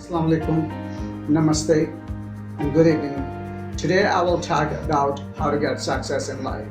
Assalamu alaikum, namaste, and good evening. Today I will talk about how to get success in life.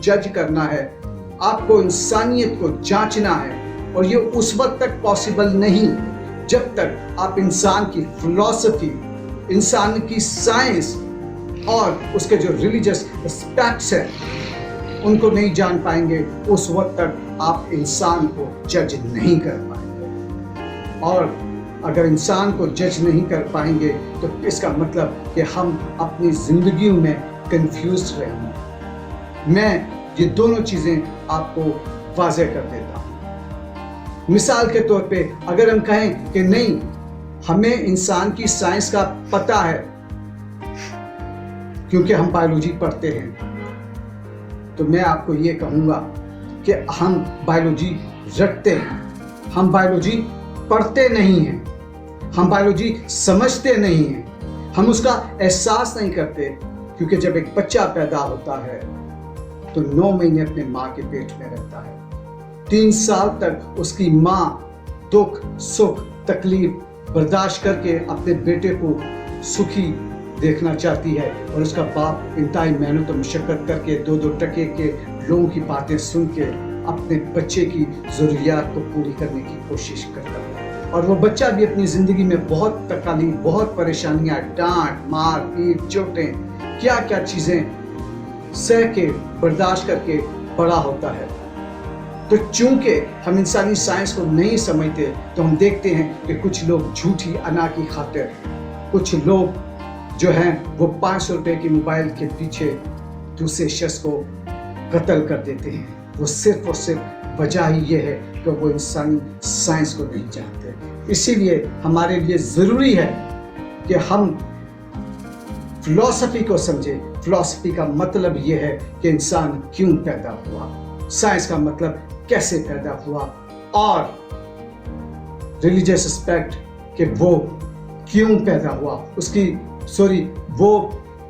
جج کرنا ہے، آپ کو انسانیت کو جانچنا ہے، اور یہ اس وقت تک پاسبل نہیں جب تک آپ انسان کی فلسفی، انسان کی سائنس اور اس کے جو ریلیجس اسپیکٹس ہیں ان کو نہیں جان پائیں گے. اس وقت تک آپ انسان کو جج نہیں کر پائیں گے. اور اگر انسان کو جج نہیں کر پائیں گے تو اس کا مطلب کہ ہم اپنی زندگیوں میں کنفیوزڈ رہیں گے. میں یہ دونوں چیزیں آپ کو واضح کر دیتا ہوں. مثال کے طور پہ اگر ہم کہیں کہ نہیں ہمیں انسان کی سائنس کا پتہ ہے کیونکہ ہم بایولوجی پڑھتے ہیں، تو میں آپ کو یہ کہوں گا کہ ہم بایولوجی رٹتے ہیں، ہم بایولوجی پڑھتے نہیں ہیں، ہم بایولوجی سمجھتے نہیں ہیں، ہم اس کا احساس نہیں کرتے. کیونکہ جب ایک بچہ پیدا ہوتا ہے تو 9 مہینے اپنے ماں کے پیٹ میں رہتا ہے. 3 سال تک اس کی ماں دکھ سکھ تکلیف برداشت کر کے اپنے بیٹے کو سکھی دیکھنا چاہتی ہے، اور اس کا باپ انتہائی محنت و مشقت کر کے 2 ٹکے کے لوگوں کی باتیں سن کے اپنے بچے کی ضروریات کو پوری کرنے کی کوشش کرتا ہے. اور وہ بچہ بھی اپنی زندگی میں بہت تکالیف، بہت پریشانیاں، ڈانٹ مار پیٹ چوٹیں، کیا کیا چیزیں سہ کے برداشت کر کے بڑا ہوتا ہے. تو چونکہ ہم انسانی سائنس کو نہیں سمجھتے تو ہم دیکھتے ہیں کہ کچھ لوگ جھوٹی انا کی خاطر، کچھ لوگ جو ہیں وہ 500 روپے کی موبائل کے پیچھے دوسرے شخص کو قتل کر دیتے ہیں. وہ صرف اور صرف وجہ ہی یہ ہے کہ وہ انسانی سائنس کو نہیں جانتے. اسی لیے ہمارے لیے ضروری ہے کہ ہم فلسفی کو سمجھیں. فلسفی کا مطلب یہ ہے کہ انسان کیوں پیدا ہوا، سائنس کا مطلب کیسے پیدا ہوا، اور ریلیجیس اسپیکٹ کہ وہ کیوں پیدا ہوا، وہ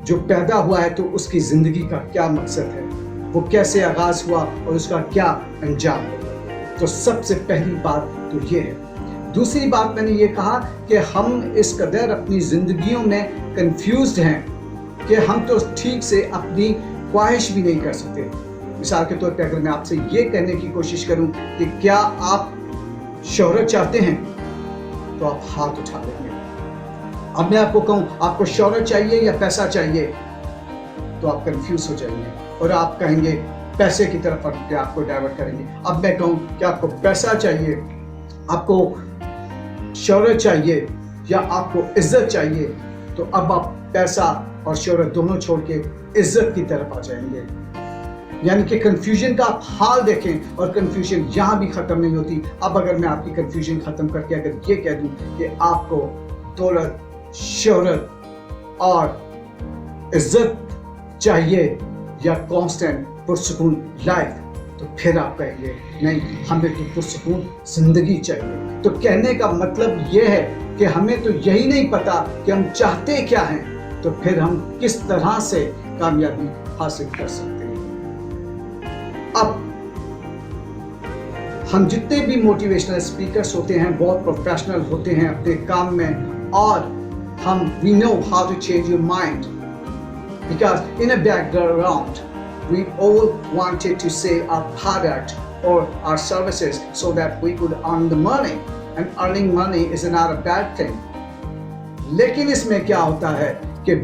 جو پیدا ہوا ہے تو اس کی زندگی کا کیا مقصد ہے، وہ کیسے آغاز ہوا اور اس کا کیا انجام ہوگا. تو سب سے پہلی بات تو یہ ہے. دوسری بات میں نے یہ کہا کہ ہم اس قدر اپنی زندگیوں میں کنفیوزڈ ہیں کہ ہم تو ٹھیک سے اپنی خواہش بھی نہیں کر سکتے. مثال کے طور پہ اگر میں آپ سے یہ کہنے کی کوشش کروں کہ کیا آپ شہرت چاہتے ہیں تو آپ ہاتھ اٹھا لیں گے. اب میں آپ کو کہوں آپ کو شہرت چاہیے یا پیسہ چاہیے تو آپ کنفیوز ہو جائیں گے اور آپ کہیں گے پیسے کی طرف آپ کو ڈائیورٹ کریں گے. اب میں کہوں کہ آپ کو پیسہ چاہیے، آپ کو شہرت چاہیے یا آپ کو عزت چاہیے، تو اب آپ پیسہ اور شہرت دونوں چھوڑ کے عزت کی طرف آ جائیں گے. یعنی کہ کنفیوژن کا آپ حال دیکھیں، اور کنفیوژن یہاں بھی ختم نہیں ہوتی. اب اگر میں آپ کی کنفیوژن ختم کر کے اگر یہ کہہ دوں کہ آپ کو دولت، شہرت اور عزت چاہیے یا کانسٹنٹ پرسکون لائف، تو پھر آپ کہیں گے نہیں ہمیں تو پرسکون زندگی چاہیے. تو کہنے کا مطلب یہ ہے کہ ہمیں تو یہی نہیں پتا کہ ہم چاہتے کیا ہیں، تو پھر ہم کس طرح سے کامیابی حاصل کر سکتے ہیں. اب ہم جتنے بھی موٹیویشنل اسپیکرز ہوتے ہیں بہت پروفیشنل ہوتے ہیں اپنے کام میں، اور we know how to change your mind, because in a background we all wanted to sell our product or our services so that we could earn the money, and earning money is not a bad thing. لیکن اس میں کیا ہوتا ہے کہ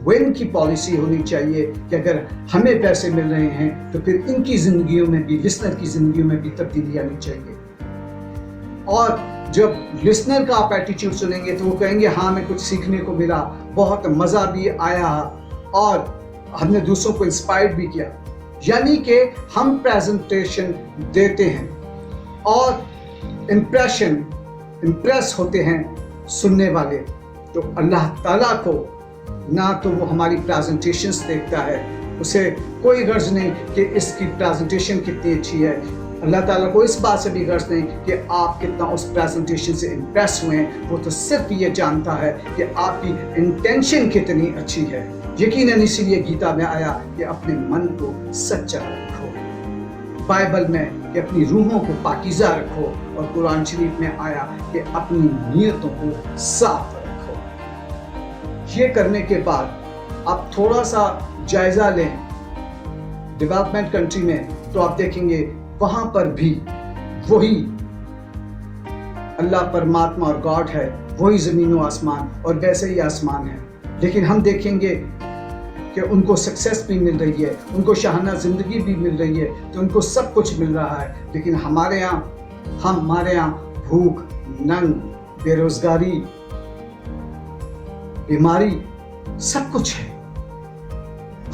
win کی policy ہونی چاہیے کہ اگر ہمیں پیسے مل رہے ہیں تو پھر ان کی زندگیوں میں بھی، لسنر کی زندگیوں میں بھی تبدیلی آنی چاہیے. اور جب لسنر کا آپ ایٹیچیوڈ سنیں گے تو وہ کہیں گے ہاں ہمیں کچھ سیکھنے کو ملا، بہت مزہ بھی آیا اور ہم نے دوسروں کو انسپائر بھی کیا. یعنی کہ ہم پریزنٹیشن دیتے ہیں اور امپریس ہوتے ہیں سننے والے. تو اللہ تعالیٰ کو نہ تو وہ ہماری پریزنٹیشنز دیکھتا ہے، اسے کوئی غرض نہیں کہ اس کی پریزنٹیشن کتنی اچھی ہے. اللہ تعالیٰ کو اس بات سے بھی غرض نہیں کہ آپ کتنا اس پریزنٹیشن سے امپریس ہوئے ہیں. وہ تو صرف یہ جانتا ہے کہ آپ کی انٹینشن کتنی اچھی ہے. یقیناً اسی لیے گیتا میں آیا کہ اپنے من کو سچا رکھو، بائبل میں کہ اپنی روحوں کو پاکیزہ رکھو، اور قرآن شریف میں آیا کہ اپنی نیتوں کو صاف رکھو. یہ کرنے کے بعد آپ تھوڑا سا جائزہ لیں ڈیولپمنٹ کنٹری میں تو آپ دیکھیں گے وہاں پر بھی وہی اللہ پرماتما اور گاڈ ہے، وہی زمین و آسمان اور ویسے ہی آسمان ہے. لیکن ہم دیکھیں گے کہ ان کو سکسیس بھی مل رہی ہے، ان کو شاہانہ زندگی بھی مل رہی ہے، تو ان کو سب کچھ مل رہا ہے. لیکن ہمارے یہاں بھوک، ننگ، بے روزگاری، بیماری سب کچھ ہے.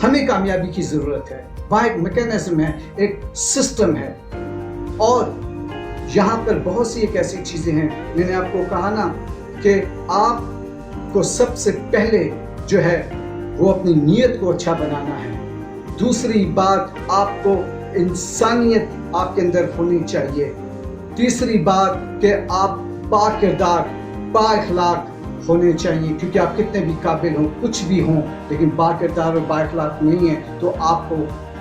ہمیں کامیابی کی ضرورت ہے. وہاں ایک میکینزم ہے، ایک سسٹم ہے، اور یہاں پر بہت سی ایک ایسی چیزیں ہیں. میں نے آپ کو کہا نا کہ آپ کو سب سے پہلے جو ہے وہ اپنی نیت کو اچھا بنانا ہے. دوسری بات، آپ کو انسانیت آپ کے اندر ہونی چاہیے. تیسری بات کہ آپ با کردار، با اخلاق ہونے چاہیے، کیونکہ آپ کتنے بھی قابل ہوں، کچھ بھی ہوں، لیکن با کردار اور با اخلاق نہیں ہیں تو آپ کو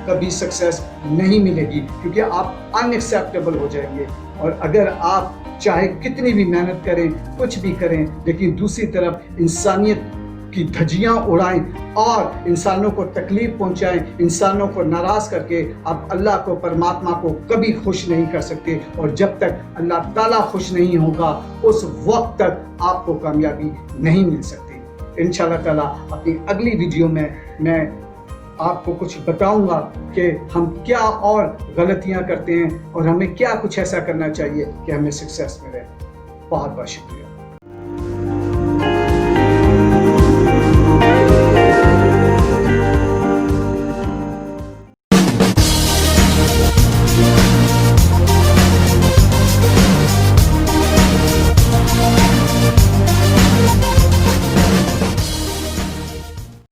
کبھی سکسیس نہیں ملے گی، کیونکہ آپ ان ایکسیپٹیبل ہو جائیں گے. اور اگر آپ چاہے کتنی بھی محنت کریں، کچھ بھی کریں، لیکن دوسری طرف انسانیت کی دھجیاں اڑائیں اور انسانوں کو تکلیف پہنچائیں، انسانوں کو ناراض کر کے آپ اللہ کو، پرماتما کو کبھی خوش نہیں کر سکتے. اور جب تک اللہ تعالیٰ خوش نہیں ہوگا اس وقت تک آپ کو کامیابی نہیں مل سکتی. انشاءاللہ تعالیٰ اپنی اگلی ویڈیو میں آپ کو کچھ بتاؤں گا کہ ہم کیا اور غلطیاں کرتے ہیں اور ہمیں کیا کچھ ایسا کرنا چاہیے کہ ہمیں سکسیس ملے. بہت بہت شکریہ.